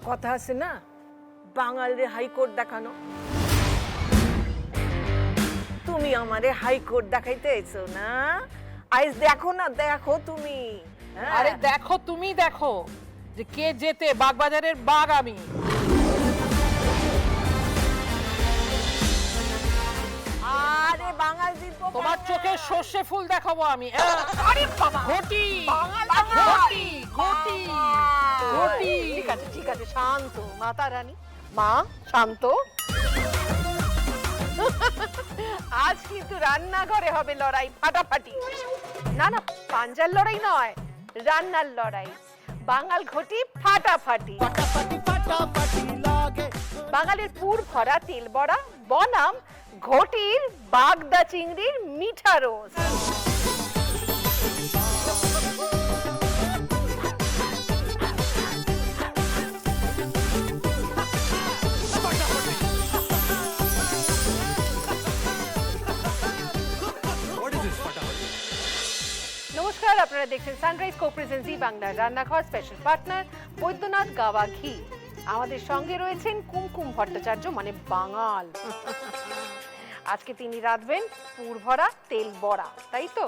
কথা আছে না, বাঙালির হাইকোর্ট দেখানো। তুমি আমারে হাইকোর্ট দেখাইতে এসো না, আইস দেখো না, দেখো তুমি। হ্যাঁ। আরে দেখো, তুমি দেখো যে কে জেতে। বাগবাজারের বাঘ আমি। আরে বাঙালির তোমার চোখে সর্ষে ফুল দেখাবো আমি। আরে বাবা, ঘটি বাঙালি, ঘটি ঘটি ঘটি। ঠিক আছে ঠিক আছে, শান্ত মাতা রানী, মা শান্ত। আজ কিন্তু রান্নাঘরে হবে লড়াই ফাটাফাটি। না না, পাঞ্জার লড়াই নয়, রান্নার লড়াই। বাঙাল ঘটি ফাটাফাটি। বাঙালির পুর ভরা তেল বড়া বনাম ঘটির বাগদা চিংড়ির মিঠা রোজ। নমস্কার, আপনারা দেখছেন সানরাইজ কো-প্রেজেন্সি বাংলার রান্নাঘর। স্পেশাল পার্টনার বৈদ্যনাথ গাওয়া ঘি। আমাদের সঙ্গে রয়েছেন কুমকুম ভট্টাচার্য, মানে বাঙাল। আজকে তিনি রাঁধবেন পুর ভরা তেল বড়া, তাই তো?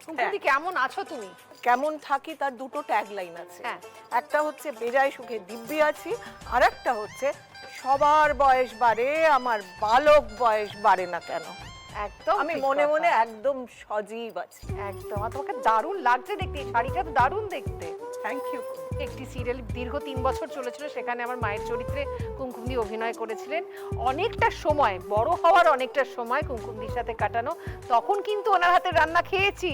কুমকুমদি, কেমন আছো তুমি? কেমন থাকি তার দুটো ট্যাগলাইন আছে। হ্যাঁ। একটা হচ্ছে বেজায় সুখে দিব্যি আছি, আর একটা হচ্ছে সবার বয়স বাড়ে, আমার বালক বয়স বাড়ে না কেন। একদম আমি ঠিক মনে কথা। মনে একদম সজীব আছি। একদম। আর তোমাকে দারুণ লাগছে দেখতে, এই শাড়িটা তো দারুণ দেখতে। Thank you. একটি সিরিয়াল দীর্ঘ 3 বছর চলেছিল, সেখানে আমার মায়ের চরিত্রে কুমকুমদি অভিনয় করেছিলেন। অনেকটা সময়, বড় হওয়ার অনেকটা সময় কুমকুমদির সাথে কাটানো। তখন কিন্তু ওনার হাতে রান্না খেয়েছি,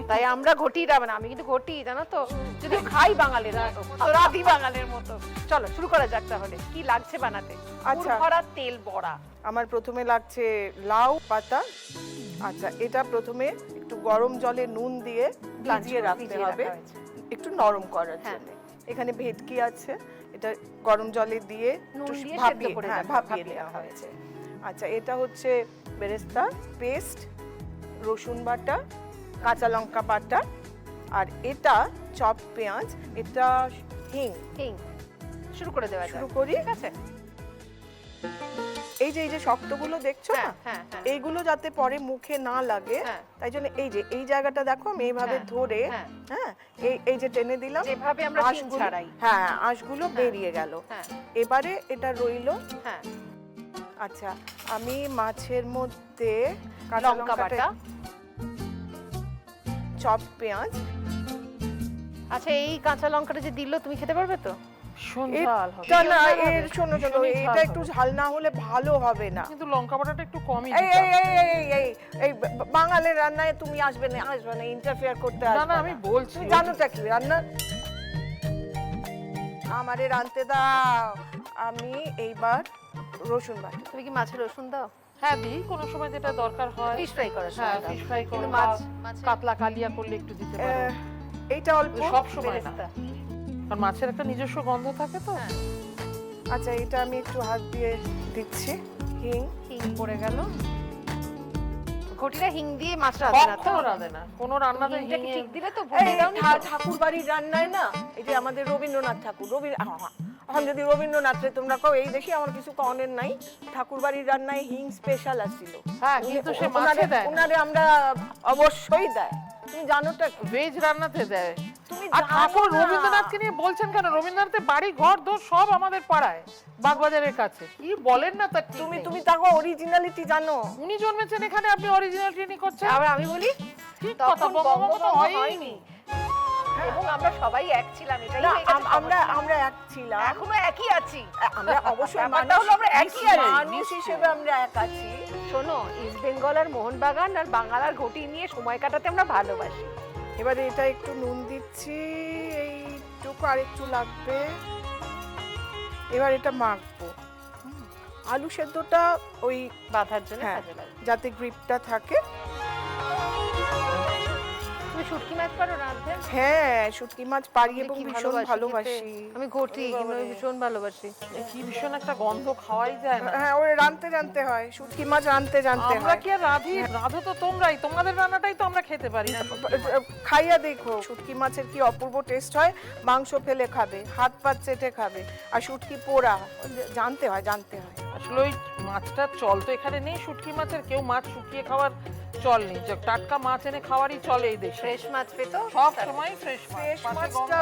তাই আমরা ঘটি রান্না। আমি কিন্তু ঘটি, জানো তো, যদিও খাই বাঙালির মতো, রাধি বাঙালির মতো। চলো শুরু করা যাক তাহলে। কি লাগছে বানাতে? আচ্ছা। পুর ভরা তেল বড়া। আমার প্রথমে লাগছে লাউ পাতা। আচ্ছা, এটা প্রথমে একটু গরম জলে নুন দিয়ে ভিজিয়ে রাখতে হবে, একটু নরম করার হ্যাঁ। জন্য। এখানে ভেটকি আছে, এটা গরম জলে দিয়ে নুন একটু দিয়ে ভাপিয়ে, সেদ্ধ করে হ্যাঁ, রাখা, ভাপিয়ে ভাপিয়ে দেওয়া রাখা হয়েছে। আচ্ছা, এটা হচ্ছে বেরেস্তা পেস্ট, রসুন বাটা, কাঁচা লঙ্কা বাটা, আর এটা চপ পেঁয়াজ, এটা হিং। হিং। শুরু করে দেওয়া শুরু যাক। করি। ঠিক আছে। এই যে শক্তগুলো দেখছো না, হ্যাঁ, হ্যাঁ, হ্যাঁ। এইগুলো যাতে পরে মুখে না লাগে, হ্যাঁ। তাই জন্য এই জায়গাটা দেখো, আমি এইভাবে হ্যাঁ, ধরে, হ্যাঁ। হ্যাঁ, এই যে টেনে দিলাম, যেভাবে আমরা শিং আঁশগুলো- ছাড়াই। হ্যাঁ, আঁশগুলো বেরিয়ে গেল। হ্যাঁ। এবারে এটা রইলো। হ্যাঁ। আচ্ছা, আমি মাছের মধ্যে কাঁচা লঙ্কা লঙ্কাটা, বাটা। চপ পেঁয়াজ, আচ্ছা, এই কাঁচা লঙ্কাটা যে দিল, তুমি খেতে পারবে তো? ঝাল হবে। এটা না, ভীষণ ঝাল এর হবে। শোনো, ভীষণই ঝাল এটা একটু হবে। ঝাল না হলে ভালো হবে না। কিন্তু লঙ্কা বাটাটা একটু কমই এই দিতাম। এই এই এই এই এই বাঙালির রান্নায় তুমি আসবে না ইন্টারফেয়ার করতে না, আসবে না, না। আমি বলছি। তুমি জানোটা কি রান্না? আমারে রাঁধতে দাও। আমি এইবার রসুন বাটা। তুমি কি মাছের রসুন দাও? হ্যাঁ, দিই কোনো সময় যেটা দরকার হয়। ফিশ ফ্রাই করার হ্যাঁ, সময় দাও। ফিশ ফ্রাই কিন্তু করে, মাছের- কাতলা কালিয়া করলে একটু দিতে পারো। এইটা অল্প। সব সময় না, বেরেস্তা। কারণ মাছের একটা নিজস্ব গন্ধ থাকে তো। হ্যাঁ। আচ্ছা, এটা আমি একটু হাত দিয়ে দিচ্ছি। হিং। হিং পড়ে গেল। ঘটিটা হিং দিয়ে মাছ রাঁধে না তো? কখনো রাঁধে না, কোনো রান্নাতে হিংটা কি হিঙে- ঠিক দিলে তো? ভুলে দাওনি তো? ঠাকুর বাড়ির রান্নায় না, এই যে আমাদের রবীন্দ্রনাথ ঠাকুর, এখন যদি রবীন্দ্রনাথে তোমরা কও, এই দেখি আমার কিছু কনের নাই, ঠাকুর বাড়ির রান্নায় হিং স্পেশাল আসছিল। হ্যাঁ, কিন্তু সে মাছে দেয় না। ওনারে আমরা অবশ্যই দেয়। তুমি জানোটা কি? ভেজ রান্নাতে দেয়। তুমি আর জানো ঠাকুর না। রবীন্দ্রনাথকে নিয়ে বলছেন কেন? রবীন্দ্রনাথের বাড়ি ঘর দোর সব আমাদের পাড়ায়, বাগবাজারের কাছে। কি বলেন না তার ঠিক তুমি নেই। তুমি তাকে অরিজিনালিটি জানো? উনি জন্মেছেন এখানে, আপনি অরিজিনালিটি নিয়ে করছেন। আবার আমি বলি, ঠিক কথা, তখন বঙ্গভঙ্গ তো বঙ্গভঙ্গ হয়নি। হয়নি। এবং আমরা সবাই এক ছিলাম, এটাই না, হয়ে গেছে আমরা সমস্যা। আমরা এক ছিলাম। এখনো একই আছি। আমরা অবশ্যই ব্যাপারটা হলো আমরা একই আছি। মানুষ হিসেবে আমরা এক আছি। শোনো, ইস্ট বেঙ্গল আর মোহনবাগান আর বাঙাল আর ঘটি নিয়ে সময় কাটাতে আমরা ভালোবাসি। এবারে এটা একটু নুন দিচ্ছি, এইটুকু আর একটু লাগবে। এবার এটা মাখবো। আলু সেদ্ধটা ওই, বাঁধার জন্য হ্যাঁ, কাজে লাগে। যাতে গ্রিপটা থাকে। তুমি শুটকি মাছ পারো রাঁধতে? হ্যাঁ, শুটকি মাছ পারি এবং কি ভীষণ খেতে। ভালোবাসি। আমি ঘটি কিন্তু আমি ভীষণ ভালোবাসি। কি ভীষণ একটা গন্ধ, খাওয়াই যায় না। হ্যাঁ, ওই রাঁধতে জানতে হয়, শুটকি মাছ রাঁধতে জানতে আমরা হয়। কি আর রাঁধি? রাঁধো তো তোমরাই, তোমাদের রান্নাটাই তো আমরা খেতে পারি না। খাইয়া দেখো শুটকি মাছের কি অপূর্ব টেস্ট হয়। মাংস ফেলে খাবে, হাত পা চেটে খাবে, আর শুটকি পোড়া জানতে হয়, জানতে হয়। আসলে ওই মাছটার চল তো এখানে নেই শুটকি মাছের, কেউ মাছ শুকিয়ে খাওয়ার চল নেই, যে টাটকা মাছ এনে খাওয়ারই চলে এই দেশে। ফ্রেশ মাছ পেতো সব সময় ফ্রেশ ফ্রেশ মাছ, মাছটা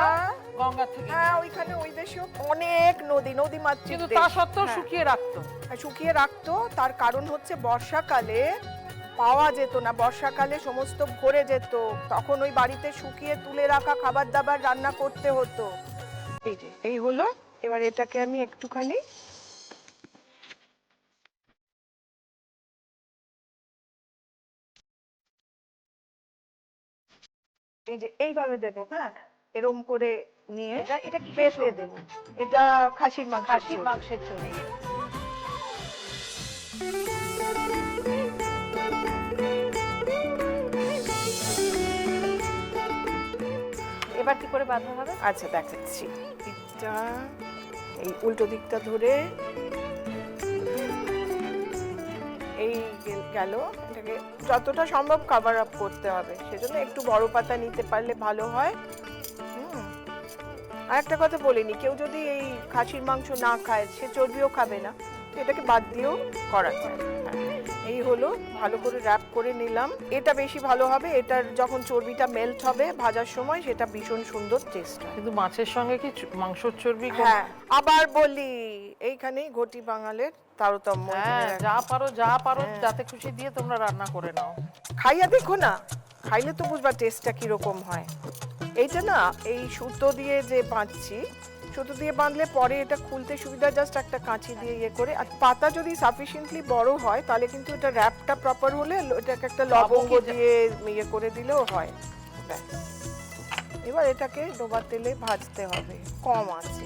গঙ্গা থেকে। হ্যাঁ, ওইখানে ওই দেশেও অনেক নদী মাছ, কিন্তু তা সত্ত্বেও শুকিয়ে রাখতো। শুকিয়ে রাখতো। তার কারণ হচ্ছে বর্ষাকালে পাওয়া যেত না, বর্ষাকালে সমস্ত ভরে যেত, তখন ওই বাড়িতে শুকিয়ে তুলে রাখা খাবার দাবার রান্না করতে হতো। এই যে এই হলো, এবার এটাকে আমি একটুখানি এই যে এইভাবে দেবো। হ্যাঁ, এরম করে নিয়ে এটা কি পেঁপে দেবো। এটা খাসির মাংস, খাসির মাংসের জন্য। এবার কি করে বাঁধা হবে? আচ্ছা দেখাচ্ছি। এটা এই উল্টো দিকটা ধরে এই গেল, এটাকে যতটা সম্ভব কভার আপ করতে হবে, সেজন্য একটু বড় পাতা নিতে পারলে ভালো হয়। আর একটা কথা বলিনি, কেউ যদি এই খাসির মাংস না খায়, সে চর্বিও খাবে না, তো এটাকে বাদ দিয়েও করা যায়। এই হলো, ভালো করে র্যাপ করে নিলাম। এটা বেশি ভালো হবে, এটার যখন চর্বিটা মেল্ট হবে ভাজার সময়, সেটা ভীষণ সুন্দর টেস্ট হয়। কিন্তু মাছের সঙ্গে কি মাংসর চর্বি? হ্যাঁ, আবার বলি, এইখানেই ঘটি বাঙালের তারতম্য। হ্যাঁ, যা পারো যাতে খুশি দিয়ে তোমরা রান্না করে নাও। খাইয়া দেখো না, খাইলে তো বুঝবা টেস্টটা কিরকম হয়। এইটা না, এই সুতো দিয়ে যে বাঁধছি, সুতো দিয়ে বাঁধলে পরে এটা খুলতে সুবিধা, জাস্ট একটা কাঁচি দিয়ে ইয়ে করে। আর পাতা যদি সাফিসিয়েন্টলি বড় হয়, তাহলে কিন্তু এটা র্যাপটা প্রপার হলে এটাকে একটা লবঙ্গ দিয়ে ইয়ে করে দিলেও হয়। ব্যাস, এবার এটাকে ডোবা তেলে ভাজতে হবে কম আছে।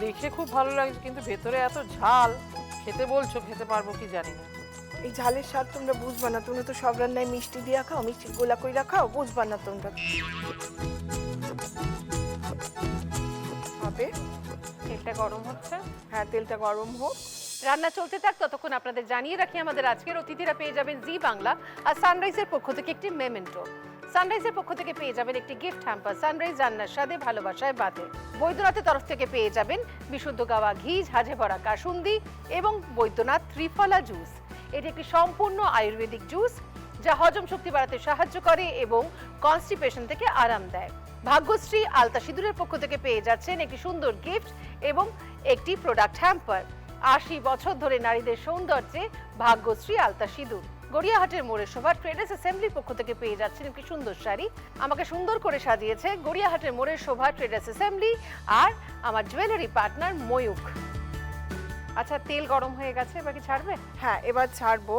দেখে খুব ভালো লাগছে, কিন্তু ভেতরে এত ঝাল। খেতে বলছো, খেতে পারবো কি জানি না। এই ঝালের স্বাদ তোমরা বুঝবা না, তোমরা তো সব রান্নায় মিষ্টি দিয়ে খাও, মিষ্টি গোলা কইরা খাও, বুঝবা না তোমরা। হবে, তেলটা গরম হচ্ছে। হ্যাঁ, তেলটা গরম হোক। রান্না চলতে থাক, ততক্ষণ আপনাদের জানিয়ে রাখি আমাদের আজকের অতিথিরা পেয়ে যাবেন জি বাংলা আর সানরাইজের পক্ষ থেকে একটি মেমেন্টো। সানরাইজের পক্ষ থেকে পেয়ে যাবেন একটি গিফট হ্যাম্পার, সানরাইজ রান্নার স্বাদে ভালোবাসায় বাঁধে। বৈদ্যনাথের তরফ থেকে পেয়ে যাবেন বিশুদ্ধ গাওয়া ঘি, ঝাঁঝে ভরা কাসুন্দি এবং বৈদ্যনাথ ত্রিফলা জুস। এটি একটি সম্পূর্ণ আয়ুর্বেদিক জুস, যা হজম শক্তি বাড়াতে সাহায্য করে এবং কনস্টিপেশন থেকে আরাম দেয়। ভাগ্যশ্রী আলতা সিঁদুরের পক্ষ থেকে পেয়ে যাচ্ছেন একটি সুন্দর গিফট এবং একটি প্রোডাক্ট হ্যাম্পার। ৮০ বছর ধরে নারীদের সৌন্দর্যে ভাগ্যশ্রী আলতা সিঁদুর। গড়িয়াহাটের মোড়ের শোভা ট্রেডার্স অ্যাসেম্বলির পক্ষ থেকে পেয়ে যাচ্ছেন একটি সুন্দর শাড়ি। আমাকে সুন্দর করে সাজিয়েছে গড়িয়াহাটের মোড়ের শোভা ট্রেডার্স অ্যাসেম্বলি আর আমার জুয়েলারি পার্টনার ময়ূখ। আচ্ছা, তেল গরম হয়ে গেছে, এবার কি ছাড়বে? হ্যাঁ, এবার ছাড়বো।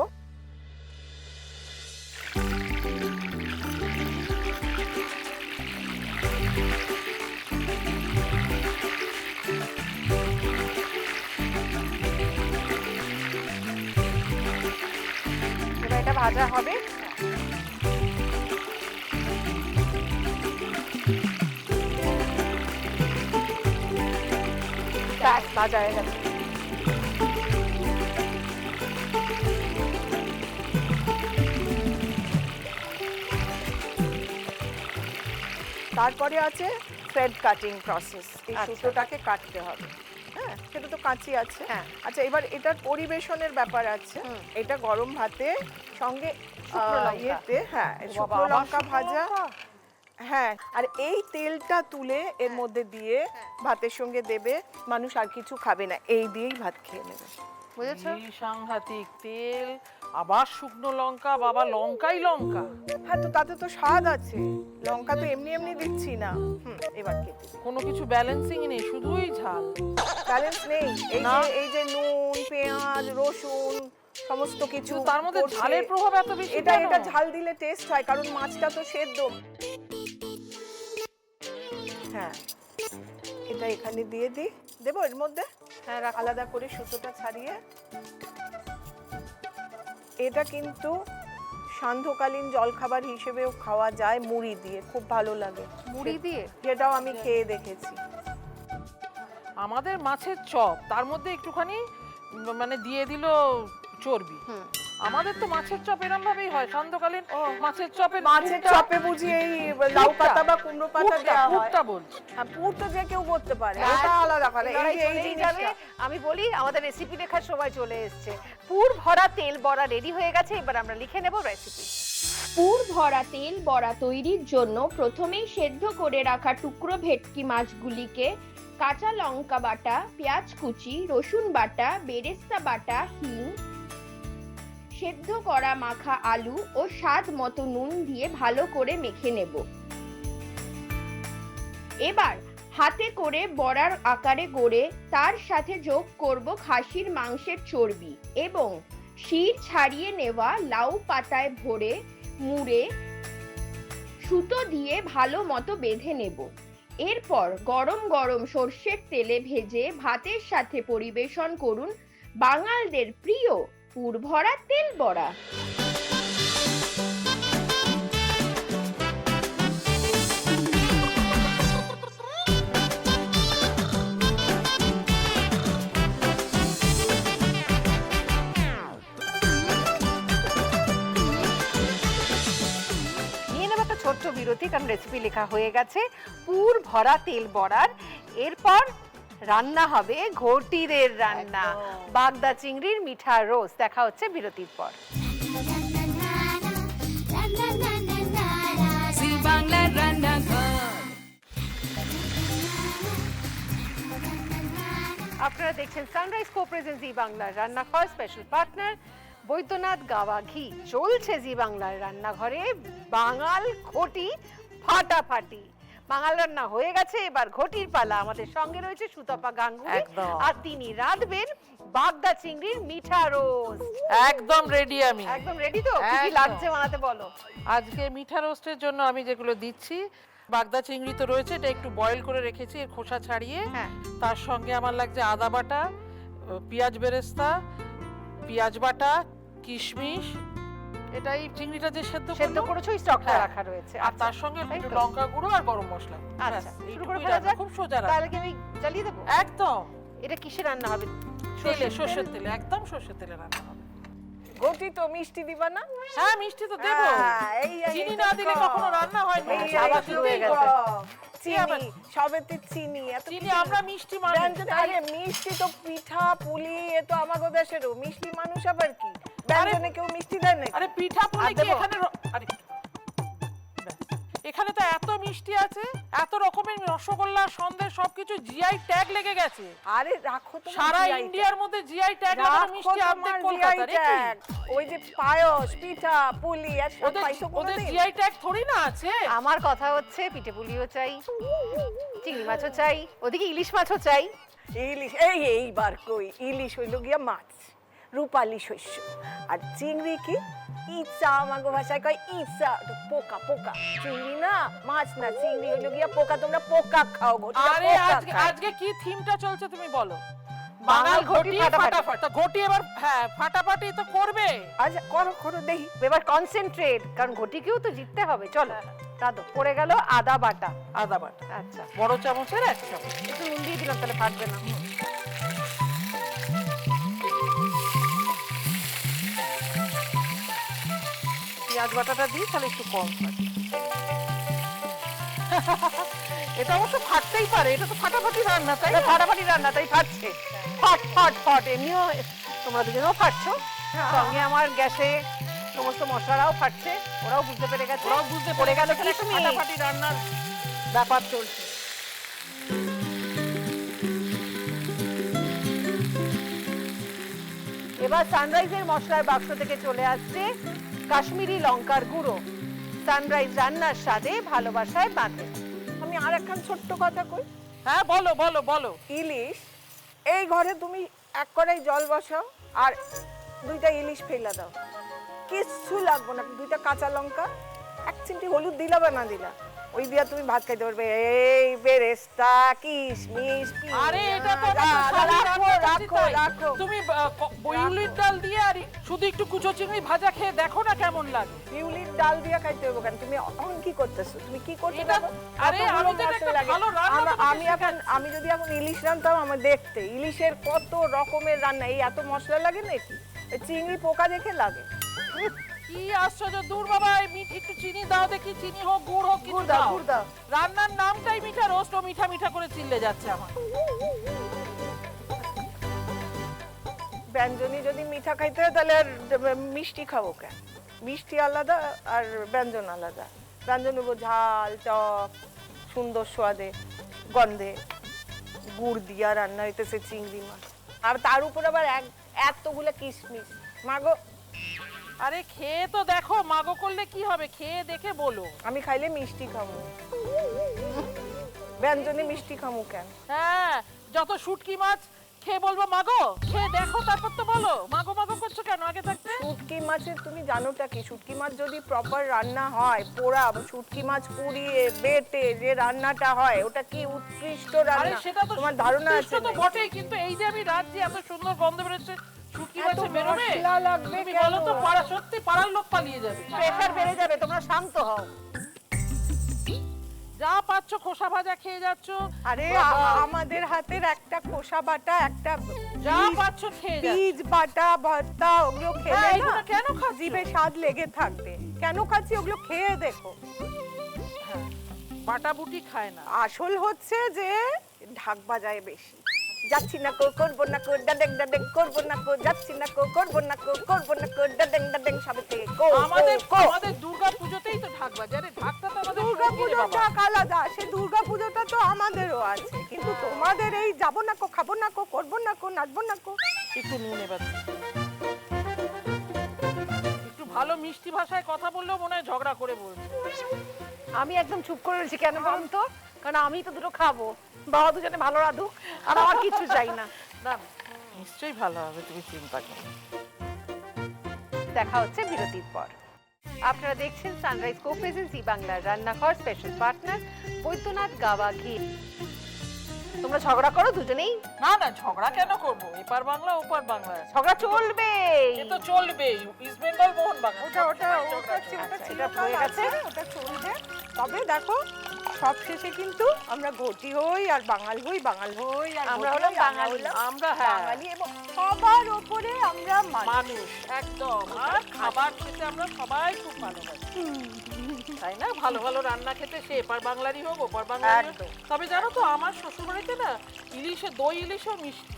এবার এটা ভাজা হবে। ব্যাস, ভাজা হয়ে গেছে। তারপরে আছে থ্রেড কাটিং প্রসেস। এই সুতোটাকে কাটতে হবে। হ্যাঁ, সেটা তো কাঁচি আছে। হ্যাঁ। আচ্ছা, এবার এটার পরিবেশনের ব্যাপার আছে। এটা গরম ভাতে সঙ্গে ইয়েতে, হ্যাঁ, শুকনো লঙ্কা ভাজা। হ্যাঁ, আর এই তেলটা তুলে এর মধ্যে দিয়ে ভাতের সঙ্গে দেবে, মানুষ আর কিছু খাবে না, এই দিয়েই ভাত খেয়ে নেবে। বুঝেছো? এই সাংঘাতিক তেল, আবার শুকনো লঙ্কা, বাবা লঙ্কাই লঙ্কা। হ্যাঁ, তো তাতে তো স্বাদ আছে, লঙ্কা তো এমনি এমনি দিচ্ছি না। এবার খেতে কোনো কিছু ব্যালেন্সিং নেই, শুধুই ঝাল। ব্যালেন্স নেই। না। এই যে নুন, পেঁয়াজ, রসুন সমস্ত কিছু, কিন্তু তার মধ্যে করছে। ঝালের প্রভাব এত বেশি এটা কেন? এটা ঝাল দিলে টেস্ট হয়, কারণ মাছটা তো সেদ্ধ। হ্যাঁ, এটা এখানে দিয়ে দিই, দেবো এর মধ্যে। হ্যাঁ, রাখো। আলাদা করে সুতোটা ছাড়িয়ে। এটা কিন্তু সান্ধ্যকালীন জলখাবার হিসেবেও খাওয়া যায় মুড়ি দিয়ে, খুব ভালো লাগে। মুড়ি দিয়ে? যেটাও আমি খেয়ে দেখেছি। আমাদের মাছের চপ, তার মধ্যে একটুখানি মানে দিয়ে দিল চর্বি। আমাদের তো মাছের চপ এরকম ভাবেই হয়, সান্ধ্যকালীন মাছের চপে মাছের চপে বুঝি এই লাউ পাতা বা কুমড়ো পাতা দেওয়া হয়। পুরটা বলছি। হ্যাঁ, পুর তো যে কেউ করতে পারে, এটা আলাদা করে। লড়াই এই চলেই জিনিসটা যাবে। আমি বলি আমাদের রেসিপি লেখার সময় চলে এসেছে। পুর ভরা তেল বড়া রেডি হয়ে গেছে, এবার আমরা লিখে নেব রেসিপি। পুর ভরা তেল বড়া তৈরির জন্য প্রথমেই সেদ্ধ করে রাখা টুকরো ভেটকি মাছগুলিকে কাঁচা লঙ্কা বাটা, পেঁয়াজ কুচি, রসুন বাটা, বেরেস্তা বাটা, হিং, সেদ্ধ করা মাখা আলু ও স্বাদ মতো নুন দিয়ে ভালো করে মেখে নেব। এবার হাতে করে বড়ার আকারে গড়ে তার সাথে যোগ করব খাসির মাংসের চর্বি এবং শির ছাড়িয়ে নেওয়া লাউ পাতায় ভরে মুড়ে সুতো দিয়ে ভালো মতো বেঁধে নেব। এরপর গরম গরম সর্ষের তেলে ভেজে ভাতের সাথে পরিবেশন করুন বাঙালদের প্রিয় পুর ভরা তেল বড়া। ছোট্ট বিরতি, কারণ রেসিপি লেখা হয়ে গেছে পুর ভরা তেল বড়ার। এরপর রান্না হবে ঘটিদের রান্না, বাগদা চিংড়ির মিঠা রোস্ট। দেখা হচ্ছে বিরতির পর। জি বাংলার রান্নাঘর। আপনারা দেখছেন সানরাইজ কো-প্রেজেন্ট জি বাংলার রান্নাঘর, স্পেশাল পার্টনার বৈদ্যনাথ গাওয়া ঘি। চলছে জি বাংলার রান্নাঘরে বাঙাল ঘটি ফাটাফাটি। বাঙাল রান্না হয়ে গেছে, এবার ঘটির পালা। আমাদের সঙ্গে রয়েছে সুতপা গাঙ্গুলি, আর তিনি রাঁধবেন বাগদা চিংড়ির মিঠা রোস্ট। একদম রেডি আমি। একদম রেডি তো? কি কি লাগছে বানাতে বলো। আজকে মিঠা রোস্টের জন্য আমি যেগুলো দিচ্ছি, বাগদা চিংড়ি তো রয়েছে, এটা একটু বয়েল করে রেখেছি এর খোসা ছাড়িয়ে। তার সঙ্গে আমার লাগছে আদা বাটা, পেঁয়াজ বেরেস্তা, পেঁয়াজ বাটা, কিশমিশ, এটাই চিংড়িটা যে সেদ্ধ করেছো স্টকটা রাখা রয়েছে। আর তার সঙ্গে একটু লঙ্কা গুঁড়ো আর গরম মশলা। আচ্ছা, শুরু করে ফেলা যাক। খুব সোজা। তাহলে কি আমি জ্বালিয়ে দেবো? একদম। এটা কিসে রান্না হবে? তেলে, সর্ষের তেলে, একদম সর্ষের তেলে রান্না হবে। ঘটি তো মিষ্টি দিবা না? হ্যাঁ, মিষ্টি তো দেবো। চিনি না দিলে কখনো রান্না হয় না। আবার শুরু হয়ে গেছে। চিনি, সবেতে চিনি, এত চিনি আমরা মিষ্টি মানুষ। আরে মিষ্টি তো পিঠা পুলি, এ তো আমাদের দেশেরও মিষ্টি মানুষ। আবার কি ব্যঞ্জনে কেউ মিষ্টি দেয় না? আরে পিঠা পুলি কি এখানে আরে এখানে তো এত মিষ্টি আছে, এত রকমের রসগোল্লা, সন্দেশ, সবকিছু জিআই ট্যাগ লেগে গেছে। আরে রাখো তো, সারা ইন্ডিয়ার মধ্যে জিআই ট্যাগ লাগানো মিষ্টি আমাদের কলকাতার। ওই যে পায়েস, পিঠা পুলি আর সব পাইছো ওদের কোনোদিন? জিআই ট্যাগ থোড়ি না আছে। আমার কথা হচ্ছে পিঠে পুলিও চাই, চিংড়ি মাছও চাই, ওদিকে ইলিশ মাছও চাই। ইলিশ এইবার কই, ইলিশ হইল গিয়া মাছ, রূপালী শস্য। আর চিংড়ি কি ইচ্ছা, আমাগো ভাষায় কয় ইচ্ছা, পোকা। পোকা চিংড়ি না, মাছ না, চিংড়ি হইল গিয়া পোকা। তোমরা পোকা খাও গো। আরে আজকে কি থিমটা চলছে তুমি বলো? বাঙাল ঘটি ফাটাফাটি। ঘটি এবার হ্যাঁ ফাটাফাটি তো করবে। আচ্ছা করো দেখি। এবার কনসেন্ট্রেট, কারণ ঘটিকেও তো জিততে হবে। চলো দাদু। পড়ে গেল আদা বাটা। আদা বাটা, আচ্ছা, বড় চামচের 1 চামচ। একটু নুন দিয়ে দিলাম, তাহলে ফাটবে না। পেঁয়াজ বাটাটা দিই, তাহলে একটু কম হয়। এটা অবশ্য ফাটতেই পারে, এটা তো ফাটাফাটি রান্না, তাই না? ফাটাফাটি রান্না, তাই ফাটছে। ফাট ফাট ফাট। এমনিও তোমরা দুজনেও ফাটছো, সঙ্গে আমার গ্যাসে সমস্ত মশলারাও ফাটছে। ওরাও বুঝতে পেরে গেছে, ওরাও বুঝতে পড়ে গেল পেরে গেছে ফাটাফাটি রান্নার ব্যাপার চলছে। এবার সানরাইজের মশলার বাক্স থেকে চলে আসছে কাশ্মীরি লঙ্কার গুঁড়ো। সানরাইজ রান্নার স্বাদে ভালোবাসায় বাঁধে। আমি আর একখান ছোট্ট কথা কই। হ্যাঁ বলো বলো বলো। ইলিশ, এই ঘরে তুমি 1 কড়াই জল বসাও আর 2টা ইলিশ ফেলা দাও, কিচ্ছু লাগবে না। 2টা কাঁচা লঙ্কা, 1 চিমটি হলুদ দিলা বা না দিলা, ওই দিয়া তুমি ভাত খাইতে পারবে। এই বেরেস্তা, কিশমিশ, আরে এটা তো পেঁয়াজ, আমরা তো শাড়ি রাখো রান্না করছি রাখো তাই। রাখো। তুমি বিউলির ডাল দিয়ে আর শুধু একটু কুচো চিংড়ি ভাজা খেয়ে দেখো না কেমন লাগে। বিউলির ডাল দিয়া খাইতে হবে কেন? তুমি এখন কি করতেছো? তুমি কি করছো এটা- দেখো? আরে কতগুলো আমি তো এটা মশলা একটা লাগে। ভালো রান্না তোমাকে আমি এখন আমি যদি এখন ইলিশ রান্তাম আমার দেখতে ইলিশের কত রকমের রান্না, এই এত মশলা লাগে নাকি? এই চিংড়ি পোকা দেখে লাগে। কি আশ্চর্য, দূর বাবা, এই মিঠি একটু চিনি দাও দেখি, চিনি হোক গুড় হোক কিছু গুড় দাও, দাও। গুড় দাও। রান্নার নামটাই মিঠা, রোস্ট ও মিঠা মিঠা করে চিল্লে যাচ্ছে আমার। ব্যঞ্জনী যদি মিঠা খাইতে হয় তাহলে আর মিষ্টি খাবো কেন? মিষ্টি আলাদা আর ব্যঞ্জন আলাদা। ব্যঞ্জন নেবো ঝাল, টক, সুন্দর স্বাদে, গন্ধে, গুড় দিয়া রান্না হইতেছে চিংড়ি মাছ, আর তার উপর আবার এতগুলো কিশমিশ। মাগো, আরে খেয়ে তো দেখো, মাগো করলে কি হবে, খেয়ে দেখে বলো। আমি খাইলে মিষ্টি খাবো, ব্যঞ্জনে মিষ্টি খামু কেন? হ্যাঁ, যত শুটকি মাছ খেয়ে বলবো মাগো, খেয়ে দেখো তারপর তো বলো। মাগো মাগো করছো কেন আগে থাকতে? শুটকি মাছের তুমি জানোটা কি? শুটকি মাছ যদি প্রপার রান্না হয়, পোড়া শুটকি মাছ পুড়িয়ে বেটে যে রান্নাটা হয়, ওটা কি উৎকৃষ্ট আরে রান্না। সেটা তো তোমার ধারণা উৎকৃষ্ট আছে তো নাকি? বটেই, কিন্তু এই যে আমি রাত যে এত সুন্দর গন্ধ বেরোচ্ছে শুটকি এত মাছে বেরোবে, মশলা লাগবে তুমি কেন? বলো তো, পাড়া সত্যি পাড়ার লোক পালিয়ে যাবে। প্রেশার বেড়ে যাবে, তোমরা শান্ত হও। যা পাচ্ছ খোসা ভাজা খেয়ে যাচ্ছ, আরে আমাদের হাতের একটা খোসা বাটা, একটা যা পাচ্ছ খেয়ে যাচ্ছ। বীজ বাটা, ভর্তা, ওগুলো খেলে হ্যাঁ, না এগুলো কেন খাচ্ছ? জিভে স্বাদ লেগে থাকবে। কেন খাচ্ছি? ওগুলো খেয়ে দেখো। বাটা বুটি খায় না। আসল হচ্ছে যে ঢাক বাজায় বেশি। যাচ্ছি না কো, করবো না কো, ডাডেং ডাডেং করবো না কো, যাচ্ছি না কো, করবো না কো, করবো না কো, ডাডেং ডাডেং সবে থেকে কো আমাদের কো, কো। আমাদের দুর্গা পুজোতেই তো ঢাক বাজে। আরে ঢাকটা তো আমাদের দুর্গা সঙ্গী রে পুজোর বাবা। ঢাক আলাদা, সে দুর্গা পুজোটা তো আমাদেরও আছে, কিন্তু তোমাদের এই যাবো না কো, খাবো না কো, করবো না কো, নাচবো না কো। একটু নুন এবার দিই। একটু ভালো মিষ্টি ভাষায় কথা বললেও মনে হয় ঝগড়া করে বলছে। আমি একদম চুপ করে রয়েছি, কেন বলুন তো? কারণ আমি তো দুটো খাবো, বাবা দুজনে ভালো রাধুক, আর আমার কিছু চাই না। না নিশ্চয়ই ভালো হবে, তুমি চিন্তা করো। দেখা হচ্ছে বিরতির পর। আপনারা দেখছেন সানরাইজ কো প্রেজেন্স জি বাংলার রান্নাঘর, স্পেশাল পার্টনার বৈদ্যনাথ গাওয়া ঘি। তোমরা ঝগড়া করো দুজনেই? না না, ঝগড়া কেন করবো? এপার বাংলা ওপার বাংলা, ঝগড়া চলবে। এ তো চলবেই। ইস্ট বেঙ্গল মোহন বাগান, ওটা ঝগড়া ছিল, চলবে। ওটা ছিল, এটা হয়ে গেছে, ওটা চলবে। তবে দেখো, সব শেষে কিন্তু আমরা ঘটি হই আর বাঙাল হই, বাঙাল হই আর আমরা ঘটি হলাম হই, আমরা বাঙালি। হলাম আমরা হ্যাঁ বাঙালি, এবং সবার ওপরে আমরা মানুষ। মানুষ একদম। আর খাবার খেতে আমরা সবাই খুব ভালোবাসি, তাই না? ভালো ভালো রান্না খেতে, সে এপার বাংলারই হোক ওপার বাংলারই হোক। একদম। তবে জানো তো, আমার শ্বশুরবাড়িতে না ইলিশে, দই ইলিশও মিষ্টি।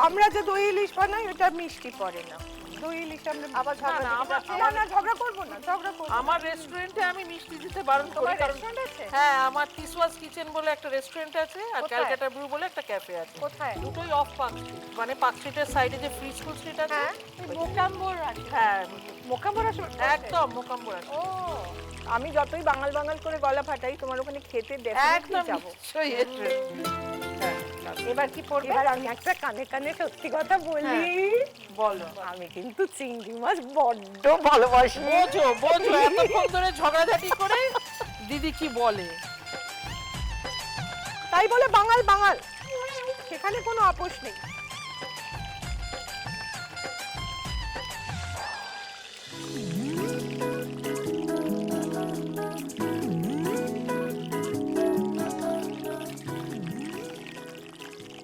আমরা যে দই ইলিশ বানাই ওটা মিষ্টি পড়ে না। দই ইলিশ আমরা আবার ঝগড়া না, করবো। আমার- না, না, ঝগড়া করবো না, ঝগড়া করবো না। আমার রেস্টুরেন্টে আমি মিষ্টি দিতে বারণ করি, তোমার কারণ restaurant আছে? হ্যাঁ, আমার তিসওয়াজ কিচেন বলে একটা রেস্টুরেন্ট আছে, আর কোথায়? ক্যালকাটা ব্রু বলে একটা ক্যাফে আছে। কোথায়? দুটোই অফ পার্ক স্ট্রিট, মানে পার্ক স্ট্রিটের সাইডে যে ফ্রি স্কুল স্ট্রিট আছে। হ্যাঁ, মোকাম্বর আছে। হ্যাঁ, মোকাম্বর আছে? একদম মোকাম্বর আছে। ও, আমি যতই বাঙাল বাঙাল করে গলা ফাটাই, তোমার ওখানে খেতে ডেফিনেটলি একদম যাবো। নিশ্চয়ই এসে। এবার কি পড়বে? এবার আমি একটা কানে কানে সত্যি কথা বলি, বলো। আমি কিন্তু চিংড়ি মাছ বড্ড ভালোবাসি। বোঝো বোঝো, এতক্ষণ ধরে ঝগড়াঝাটি করে দিদি কি বলে। তাই বলে বাঙাল বাঙাল, সেখানে কোনো আপোষ নেই।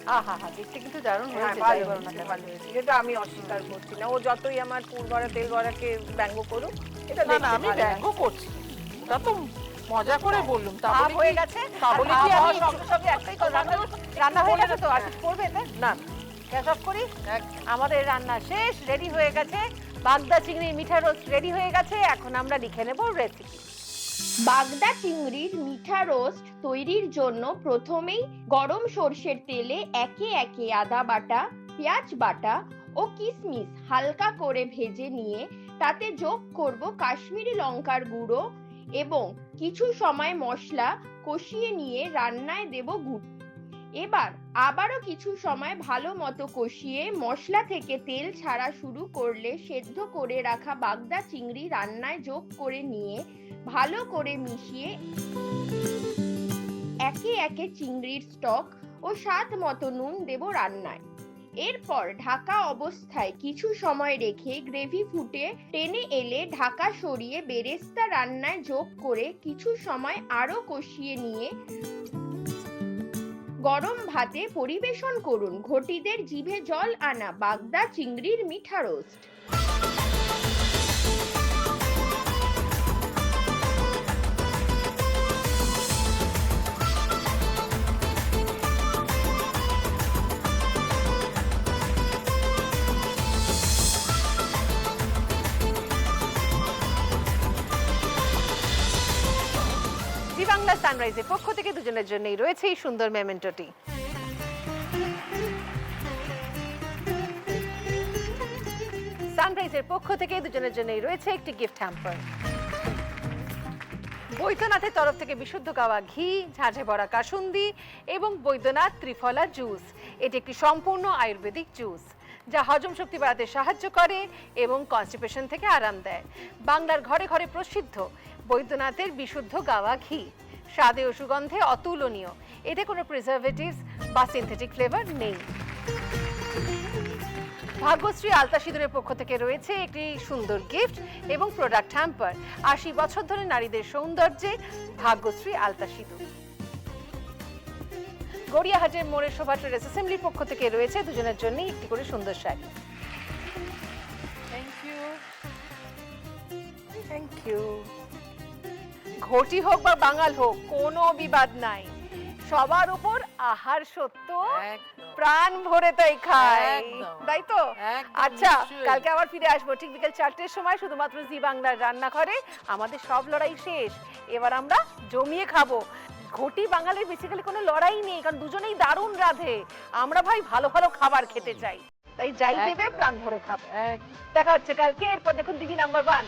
আহা হা, দেখতে কিন্তু দারুণ হ্যাঁ, হয়েছে, ভালো যাই বলো না হয়েছে, কেন। ভালো হয়েছে। যেটা আমি অস্বীকার করছি না, ও যতই আমার পুরভরা তেল ভরাকে ব্যঙ্গ করুক, এটা না না, দেখতে আমি ভালো ব্যঙ্গ করছি, ওটা তো মজা করে বললুম। তা ভাব বলে হয়ে কি- গেছে, তা বলে কি আর আমি সঙ্গে সঙ্গে একটাই কথা, রান্না হয়ে গেছে তো, আর কিছু করবে না? না গ্যাস অফ করি। আমাদের রান্না শেষ, রেডি হয়ে গেছে। বাগদা চিংড়ির মিঠা রোস্ট রেডি হয়ে গেছে। এখন আমরা লিখে নেব রেসিপি। বাগদা চিংড়ির মিঠা রোস্ট তৈরির জন্য প্রথমেই গরম সর্ষের তেলে একে একে আদা বাটা, পেঁয়াজ বাটা ও কিশমিশ হালকা করে ভেজে নিয়ে তাতে যোগ করব কাশ্মীরি লঙ্কার গুঁড়ো এবং কিছু সময় মশলা কষিয়ে নিয়ে রান্নায় দেব গুঁড়ো। এবার আবারও কিছু সময় ভালো মতো কষিয়ে মশলা থেকে তেল ছাড়া শুরু করলে সেদ্ধ করে রাখা বাগদা চিংড়ি রান্নায় যোগ করে নিয়ে ভালো করে মিশিয়ে একে একে চিংড়ির স্টক ও স্বাদ মতো নুন দেব রান্নায়। এরপর ঢাকা অবস্থায় কিছু সময় রেখে গ্রেভি ফুটে টেনে এলে ঢাকা সরিয়ে বেরেস্তা রান্নায় যোগ করে কিছু সময় আরো কষিয়ে নিয়ে গরম ভাতে পরিবেশন করুন ঘটিদের জিভে জল আনা বাগদা চিংড়ির মিঠা রোস্ট। জি বাংলা সানরাইজের পক্ষ থেকে দুজনের জন্যই রয়েছে এই সুন্দর মেমেন্টোটি। সানরাইজের পক্ষ থেকে দুজনের জন্যই রয়েছে একটি গিফট হ্যাম্পার। বৈদ্যনাথের তরফ থেকে বিশুদ্ধ গাওয়া ঘি, ঝাঁঝে ভরা কাসুন্দি এবং বৈদ্যনাথ ত্রিফলা জুস। এটি একটি সম্পূর্ণ আয়ুর্বেদিক জুস যা হজম শক্তি বাড়াতে সাহায্য করে এবং কনস্টিপেশন থেকে আরাম দেয়। বাংলার ঘরে ঘরে প্রসিদ্ধ বৈদ্যনাথের বিশুদ্ধ গাওয়া ঘি স্বাদে ও সুগন্ধে অতুলনীয়। এতে কোনো প্রিজারভেটিভস বা সিনথেটিক ফ্লেভার নেই। ভাগ্যশ্রী আলতা সিঁদুরের পক্ষ থেকে রয়েছে একটি সুন্দর গিফট এবং প্রোডাক্ট হ্যাম্পার। ৮০ বছর ধরে নারীদের সৌন্দর্যে ভাগ্যশ্রী আলতা সিঁদুর। গড়িয়াহাটের মোড়ের শোভা ট্রেডার্স অ্যাসেম্বলির পক্ষ থেকে রয়েছে দুজনের জন্য একটি করে সুন্দর sari. Thank you. Thank you. ঘটি হোক বা বাঙাল হোক কোনো বিবাদ নাই, সবার উপর আহার সত্য একদম। প্রাণ ভরে তাই খায়, একদম। তাই তো? একদম, আচ্ছা, নিশ্চয়ই। কালকে আবার ফিরে আসবো ঠিক বিকেল 4টের সময় শুধুমাত্র জি বাংলার রান্নাঘরে। আমাদের সব লড়াই শেষ, এবার আমরা জমিয়ে খাবো। ঘটি বাঙালির বেসিক্যালি কোনো লড়াই নেই, কারণ দুজনেই দারুণ রাঁধে। আমরা ভাই ভালো ভালো খাবার খেতে চাই, তাই যাই দেবে প্রাণ ভরে খাবো। দেখা হচ্ছে কালকে। এরপর দেখুন দিদি নাম্বার 1।